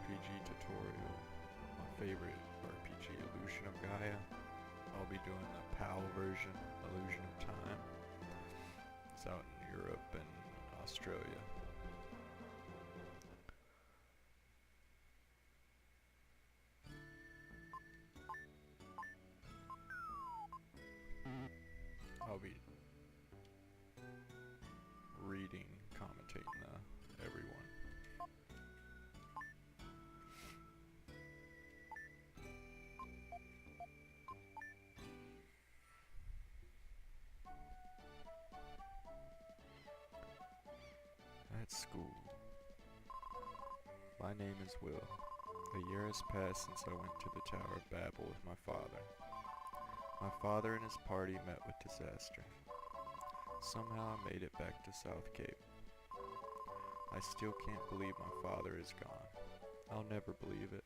RPG tutorial, my favorite RPG, Illusion of Gaia. I'll be doing the PAL version, Illusion of Time. It's out in Europe and Australia. I'll be reading, commentating everyone. At school. My name is Will. A year has passed since I went to the Tower of Babel with my father. My father and his party met with disaster. Somehow I made it back to South Cape. I still can't believe my father is gone. I'll never believe it.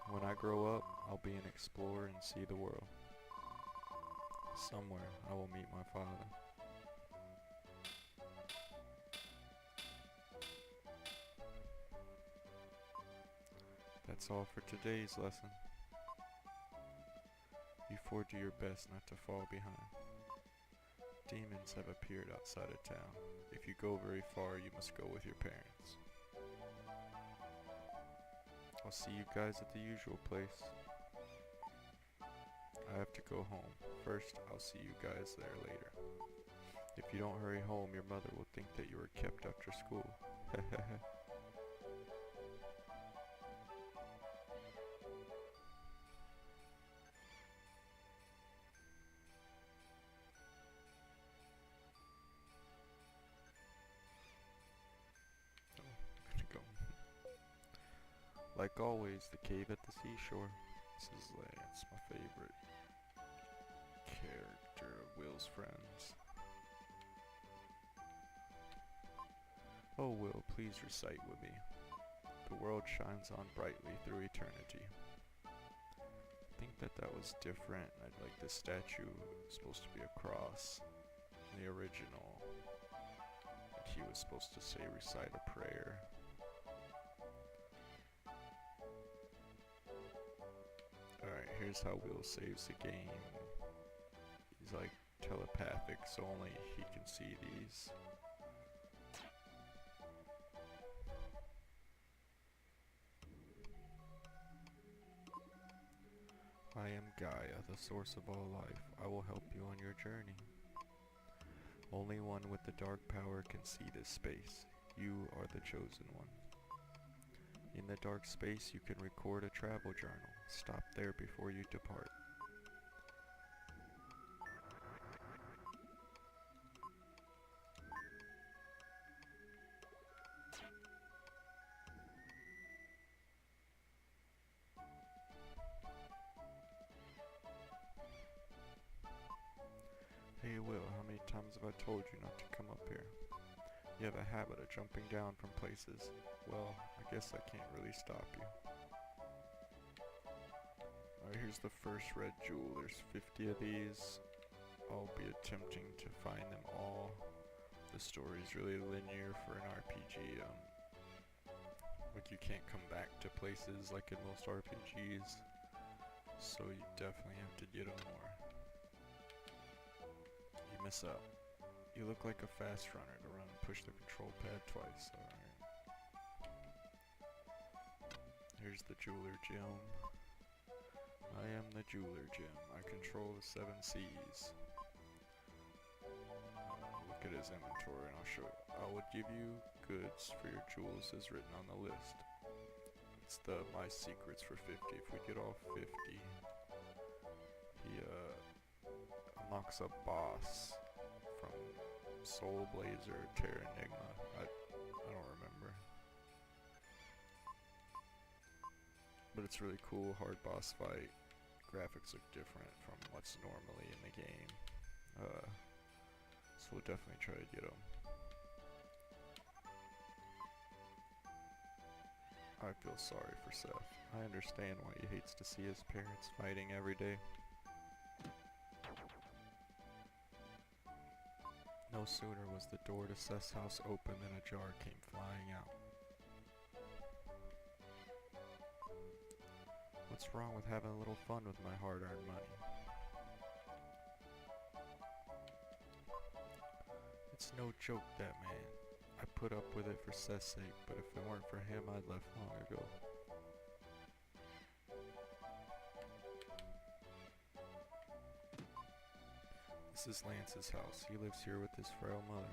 When I grow up, I'll be an explorer and see the world. Somewhere I will meet my father. That's all for today's lesson. You four do your best not to fall behind. Demons have appeared outside of town. If you go very far, you must go with your parents. I'll see you guys at the usual place. I have to go home. First, I'll see you guys there later. If you don't hurry home, your mother will think that you were kept after school. Hehehe. Go. Like always, the cave at the seashore. This is Lance, my favorite character of Will's friends. Oh Will, please recite with me. The world shines on brightly through eternity. I think that was different. I'd like the statue was supposed to be a cross. In the original, he was supposed to say recite a prayer. Alright, here's how Will saves the game. He's like telepathic, so only he can see these. I am Gaia, the source of all life. I will help you on your journey. Only one with the dark power can see this space. You are the chosen one. In the dark space, you can record a travel journal. Stop there before you depart. Hey Will, how many times have I told you not to come up here? You have a habit of jumping down from places. Well, I guess I can't really stop you. Alright, here's the first red jewel. There's 50 of these. I'll be attempting to find them all. The story's really linear for an RPG. Like you can't come back to places like in most RPGs. So you definitely have to get them more. You miss out. You look like a fast runner to run and push the control pad twice, alright. Here's the jeweler gem. I am the jeweler gem. I control the 7 C's. Look at his inventory and I'll show you. I will give you goods for your jewels as written on the list. It's the my secrets for 50. If we get all 50, he unlocks a boss from Soul Blazer, Terra Enigma. I don't remember. But it's really cool, hard boss fight. Graphics look different from what's normally in the game. So we'll definitely try to get them. I feel sorry for Seth. I understand why he hates to see his parents fighting every day. No sooner was the door to Seth's house open than a jar came flying out. What's wrong with having a little fun with my hard-earned money? It's no joke, that man. I put up with it for Seth's sake, but if it weren't for him, I'd left long ago. This is Lance's house. He lives here with his frail mother.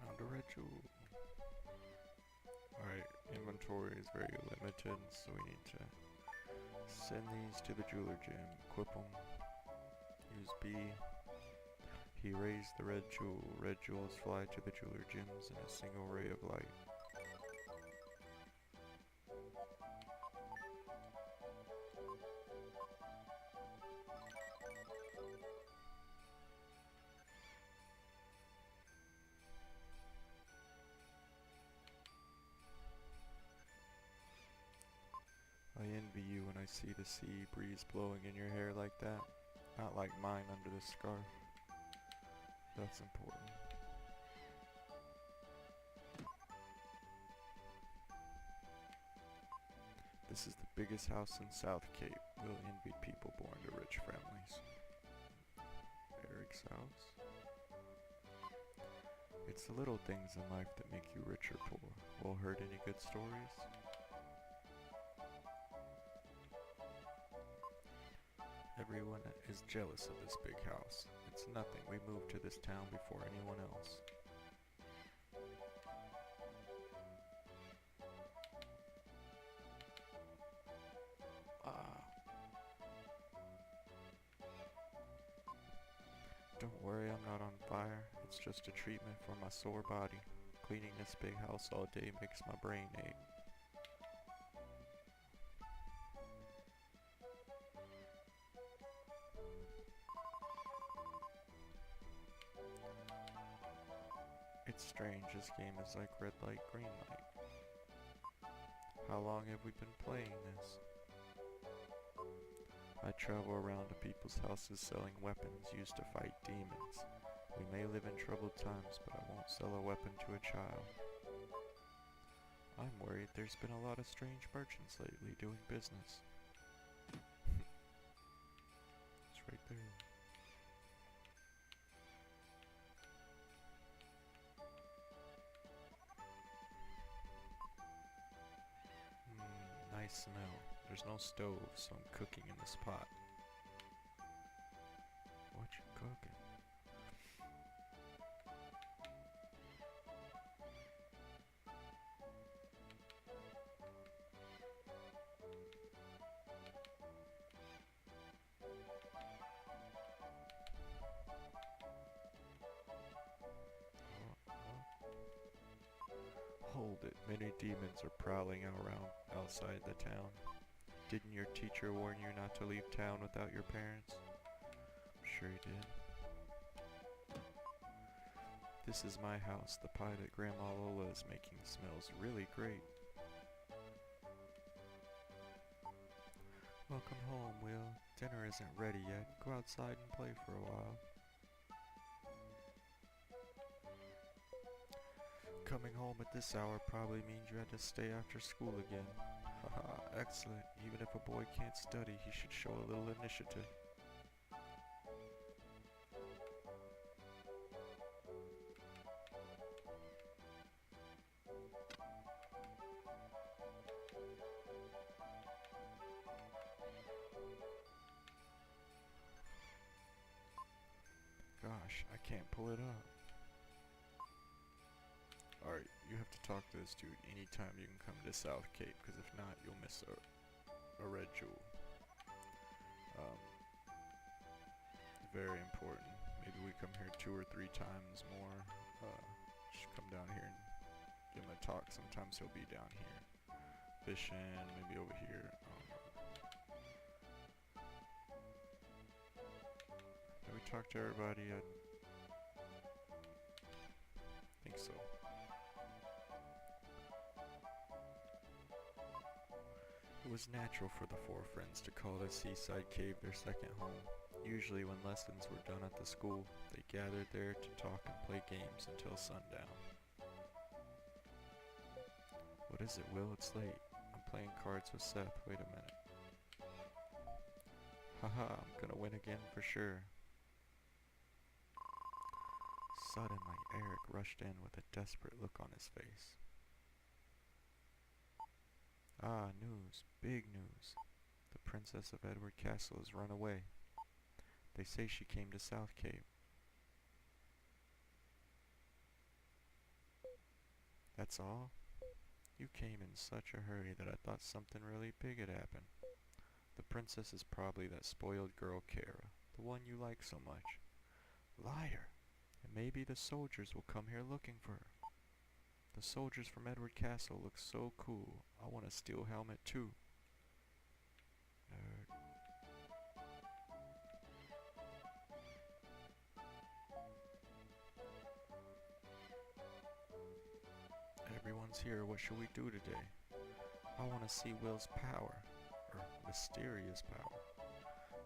Found a red jewel. Alright, inventory is very limited, so we need to send these to the jeweler gym, equip them, use B. He raised the red jewel. Red jewels fly to the jeweler gyms in a single ray of light. I envy you when I see the sea breeze blowing in your hair like that. Not like mine under the scarf. That's important. This is the biggest house in South Cape. We'll envy people born to rich families. Eric's house. It's the little things in life that make you rich or poor. Well, heard any good stories? Everyone is jealous of this big house. It's nothing. We moved to this town before anyone else. Don't worry, I'm not on fire. It's just a treatment for my sore body. Cleaning this big house all day makes my brain ache. It's strange, this game is like red light, green light. How long have we been playing this? I travel around to people's houses selling weapons used to fight demons. We may live in troubled times, but I won't sell a weapon to a child. I'm worried there's been a lot of strange merchants lately doing business. It's right there. Nice smell. There's no stove, so I'm cooking in this pot. What you cooking? Hold it. Many demons are prowling around outside the town. Didn't your teacher warn you not to leave town without your parents? I'm sure he did. This is my house. The pie that Grandma Lola is making smells really great. Welcome home, Will. Dinner isn't ready yet. Go outside and play for a while. Coming home at this hour probably means you had to stay after school again. Haha, excellent. Even if a boy can't study, he should show a little initiative. Gosh, I can't pull it up. Alright, you have to talk to this dude anytime you can come to South Cape, because if not, you'll miss a red jewel. Very important. Maybe we come here 2 or 3 times more. Just come down here and give him a talk. Sometimes he'll be down here. Fishing, maybe over here. Have we talked to everybody yet? I think so. It was natural for the 4 friends to call the seaside cave their second home. Usually when lessons were done at the school, they gathered there to talk and play games until sundown. What is it, Will? It's late. I'm playing cards with Seth. Wait a minute. Haha, I'm gonna win again for sure. Suddenly, Eric rushed in with a desperate look on his face. Ah, news. Big news. The Princess of Edward Castle has run away. They say she came to South Cape. That's all? You came in such a hurry that I thought something really big had happened. The princess is probably that spoiled girl Kara, the one you like so much. Liar! And maybe the soldiers will come here looking for her. The soldiers from Edward Castle look so cool. I want a steel helmet too. Nerd. Everyone's here. What should we do today? I want to see Will's power. Or mysterious power.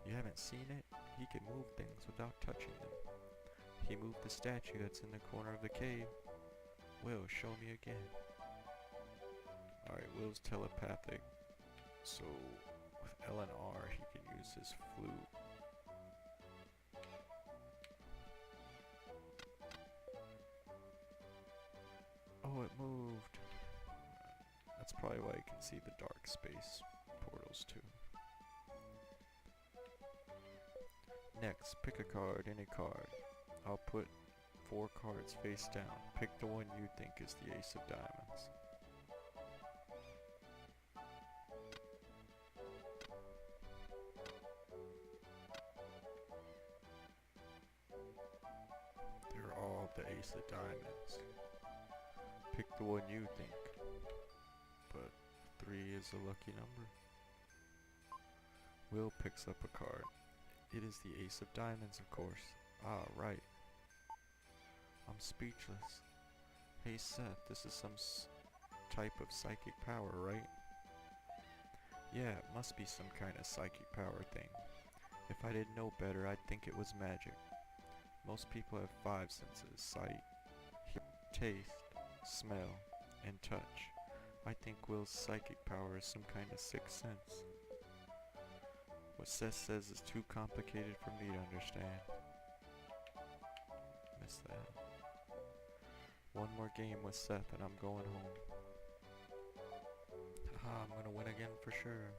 You haven't seen it? He can move things without touching them. He moved the statue that's in the corner of the cave. Will, show me again. Alright, Will's telepathic. So, with L and R, he can use his flute. Oh, it moved. That's probably why you can see the dark space portals too. Next, pick a card, any card. I'll put 4 cards face down. Pick the one you think is the ace of diamonds. They're all the ace of diamonds. Pick the one you think. But 3 is a lucky number. Will picks up a card. It is the ace of diamonds, of course. Ah, right. I'm speechless. Hey Seth, this is some type of psychic power, right? Yeah, it must be some kind of psychic power thing. If I didn't know better, I'd think it was magic. Most people have 5 senses: sight, taste, smell, and touch. I think Will's psychic power is some kind of 6th sense. What Seth says is too complicated for me to understand. Missed that. One more game with Seth and I'm going home. Haha, I'm gonna win again for sure.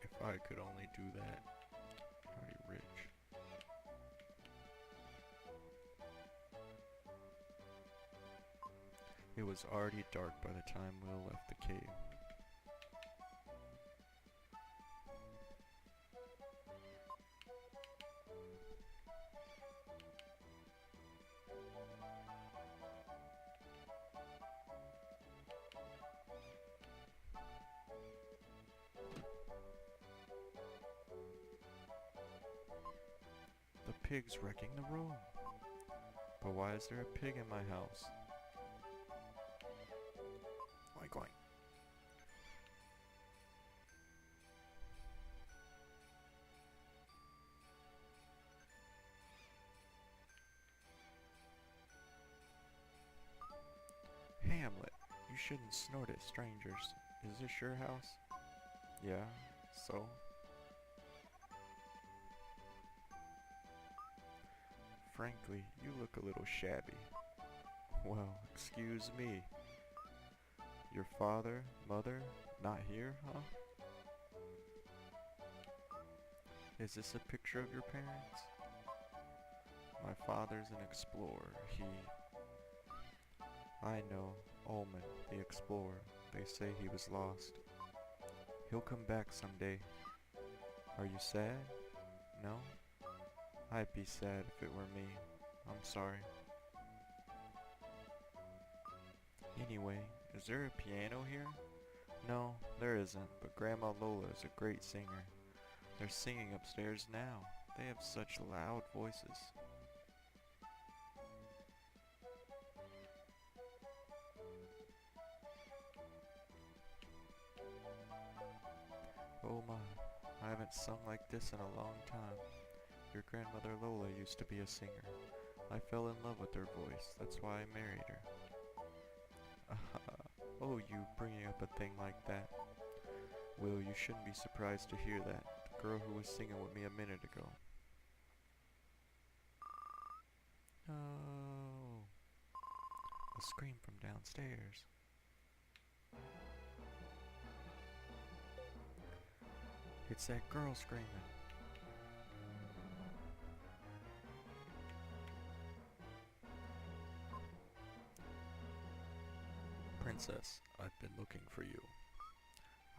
If I could only do that. Already rich. It was already dark by the time Will left the cave. The pig's wrecking the road. But why is there a pig in my house? Oink oink. Hamlet, you shouldn't snort at strangers. Is this your house? Yeah, so? Frankly, you look a little shabby. Well, excuse me. Your father, mother, not here, huh? Is this a picture of your parents? My father's an explorer. I know, Ullman, the explorer. They say he was lost. He'll come back someday. Are you sad? No? I'd be sad if it were me. I'm sorry. Anyway, is there a piano here? No, there isn't, but Grandma Lola is a great singer. They're singing upstairs now. They have such loud voices. Oh my, I haven't sung like this in a long time. Your grandmother Lola used to be a singer. I fell in love with her voice, that's why I married her. Oh, you bringing up a thing like that. Will, you shouldn't be surprised to hear that. The girl who was singing with me a minute ago. Oh, a scream from downstairs. It's that girl screaming. Princess, I've been looking for you.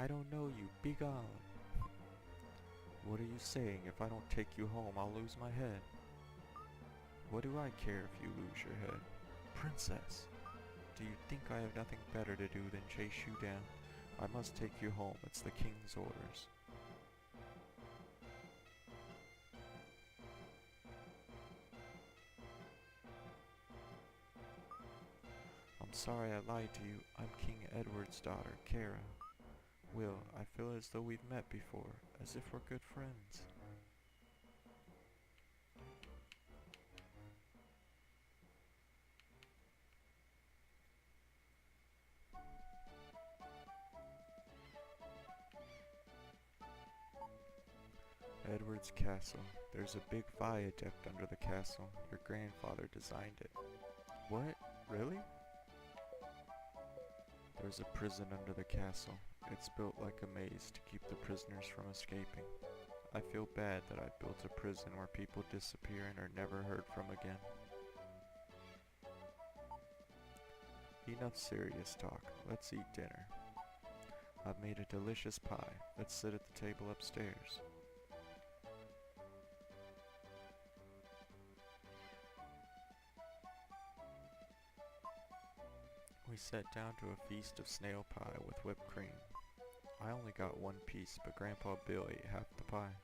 I don't know you, be gone. What are you saying? If I don't take you home, I'll lose my head. What do I care if you lose your head? Princess, do you think I have nothing better to do than chase you down? I must take you home, it's the king's orders. I'm sorry I lied to you. I'm King Edward's daughter, Kara. Will, I feel as though we've met before, as if we're good friends. Edward's castle. There's a big viaduct under the castle. Your grandfather designed it. What? Really? There's a prison under the castle. It's built like a maze to keep the prisoners from escaping. I feel bad that I built a prison where people disappear and are never heard from again. Enough serious talk. Let's eat dinner. I've made a delicious pie. Let's sit at the table upstairs. We sat down to a feast of snail pie with whipped cream. I only got one piece, but Grandpa Bill ate half the pie.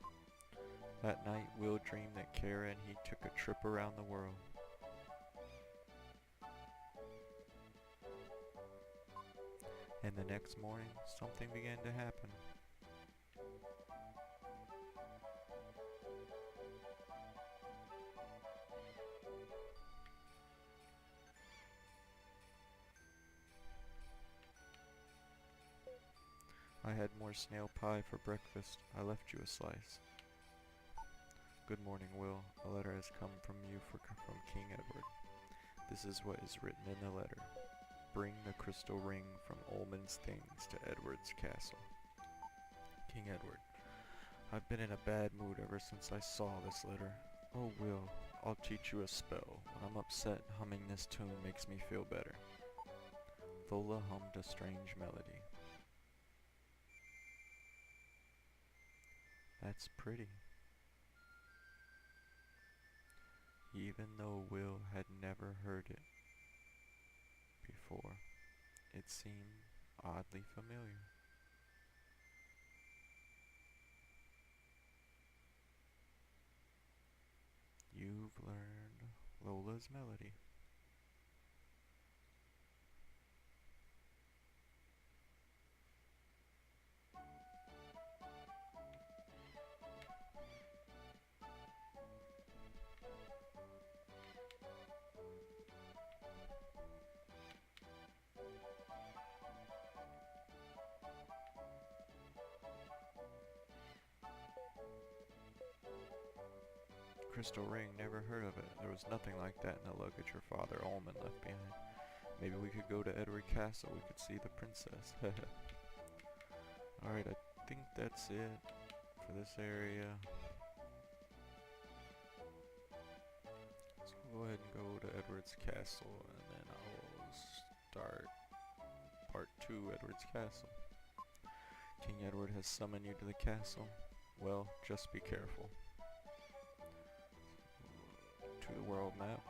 That night, Will dreamed that Kara and he took a trip around the world. And the next morning, something began to happen. I had more snail pie for breakfast. I left you a slice. Good morning, Will. A letter has come from you from King Edward. This is what is written in the letter. Bring the crystal ring from Ullman's things to Edward's castle. King Edward, I've been in a bad mood ever since I saw this letter. Oh, Will, I'll teach you a spell. When I'm upset, humming this tune makes me feel better. Lola hummed a strange melody. That's pretty. Even though Will had never heard it before, it seemed oddly familiar. You've learned Lola's melody. Crystal ring, never heard of it. There was nothing like that in the luggage your father Ullman left behind. Maybe we could go to Edward Castle, we could see the princess. Alright, I think that's it for this area. So we'll go ahead and go to Edward's Castle, and then I will start part 2, Edward's Castle. King Edward has summoned you to the castle. Well, just be careful. To the world map.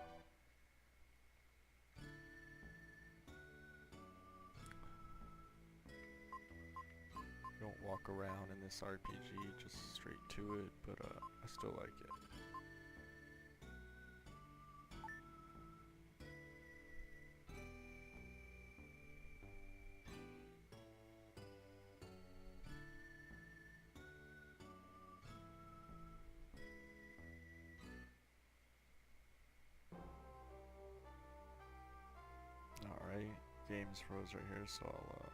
You don't walk around in this RPG, just straight to it, but I still like it. game's froze right here, so I'll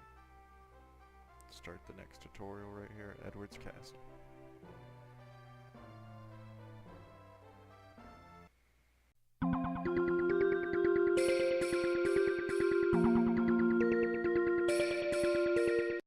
start the next tutorial right here at Edward's Castle.